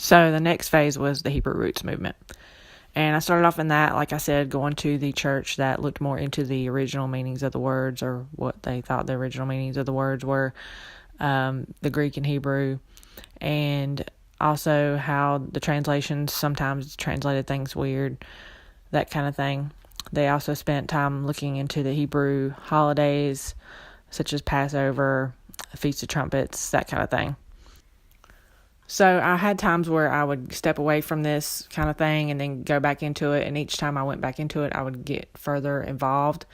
So the next phase was the Hebrew Roots movement. And I started off in that, like I said, going to the church that looked more into the original meanings of the words, or what they thought the original meanings of the words were, the Greek and Hebrew, and also how the translations sometimes translated things weird, that kind of thing. They also spent time looking into the Hebrew holidays, such as Passover, Feast of Trumpets, that kind of thing. So I had times where I would step away from this kind of thing and then go back into it. And each time I went back into it, I would get further involved.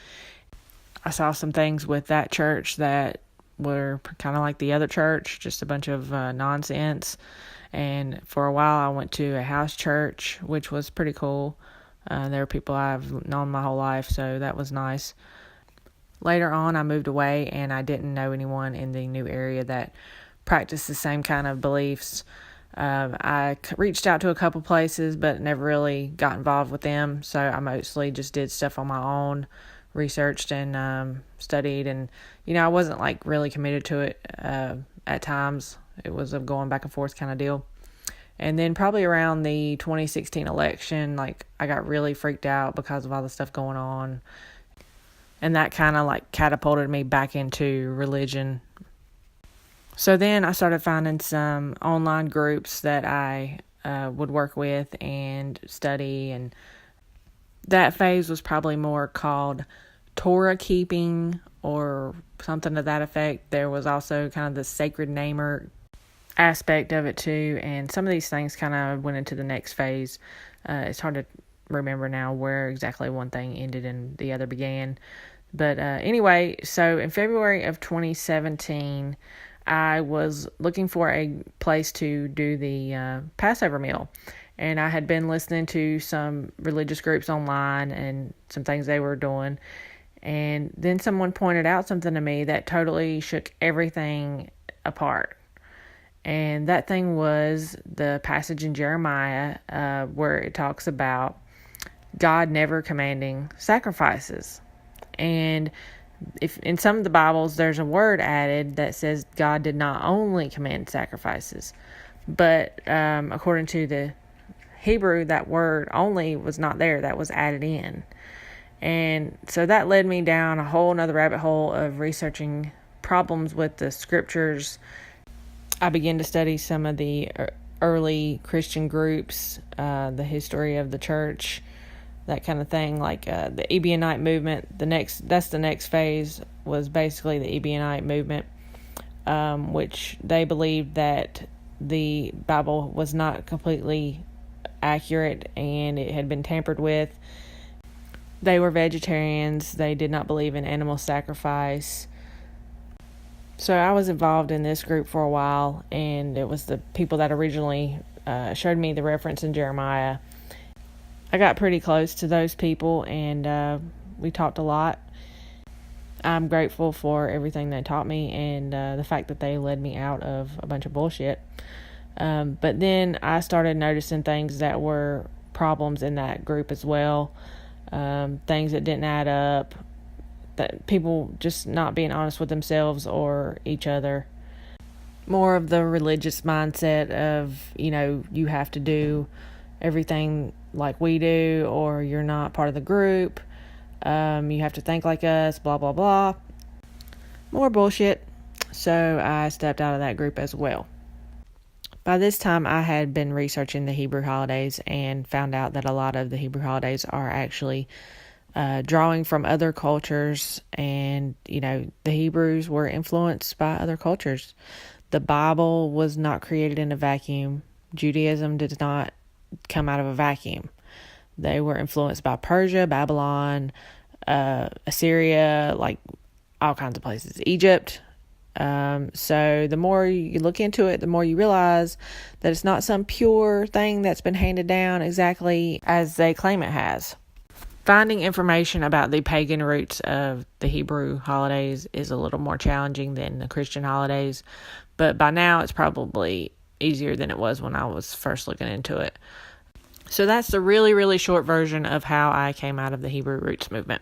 I saw some things with that church that were kind of like the other church, just a bunch of nonsense. And for a while, I went to a house church, which was pretty cool. There were people I've known my whole life, so that was nice. Later on, I moved away, and I didn't know anyone in the new area that practiced the same kind of beliefs. I reached out to a couple places, but never really got involved with them. So I mostly just did stuff on my own, researched and studied. And, I wasn't like really committed to it at times. It was a going back and forth kind of deal. And then probably around the 2016 election, I got really freaked out because of all the stuff going on. And that kind of catapulted me back into religion. So then I started finding some online groups that I would work with and study, and that phase was probably more called Torah keeping or something to that effect. There was also kind of the sacred namer aspect of it too, and some of these things kind of went into the next phase. It's hard to remember now where exactly one thing ended and the other began. But anyway, so in February of 2017, I was looking for a place to do the Passover meal. And I had been listening to some religious groups online and some things they were doing. And then someone pointed out something to me that totally shook everything apart. And that thing was the passage in Jeremiah where it talks about God never commanding sacrifices. And if in some of the Bibles there's a word added that says God did not only command sacrifices, but according to the Hebrew, that word only was not there. That was added in. And so that led me down a whole nother rabbit hole of researching problems with the scriptures. I began to study some of the early Christian groups, the history of the church, that kind of thing, the Ebionite movement. That's the next phase, was basically the Ebionite movement, which they believed that the Bible was not completely accurate and it had been tampered with. They were vegetarians. They did not believe in animal sacrifice. So I was involved in this group for a while, and it was the people that originally showed me the reference in Jeremiah. I got pretty close to those people, and we talked a lot. I'm grateful for everything they taught me and the fact that they led me out of a bunch of bullshit. But then I started noticing things that were problems in that group as well, things that didn't add up, that people just not being honest with themselves or each other. More of the religious mindset of, you have to do everything like we do, or you're not part of the group. You have to think like us, blah, blah, blah. More bullshit. So I stepped out of that group as well. By this time, I had been researching the Hebrew holidays and found out that a lot of the Hebrew holidays are actually drawing from other cultures. And, the Hebrews were influenced by other cultures. The Bible was not created in a vacuum. Judaism did not come out of a vacuum. They were influenced by Persia, Babylon, Assyria, all kinds of places, Egypt. So the more you look into it, the more you realize that it's not some pure thing that's been handed down exactly as they claim it has. Finding information about the pagan roots of the Hebrew holidays is a little more challenging than the Christian holidays, but by now it's probably easier than it was when I was first looking into it. So that's the really, really short version of how I came out of the Hebrew Roots movement.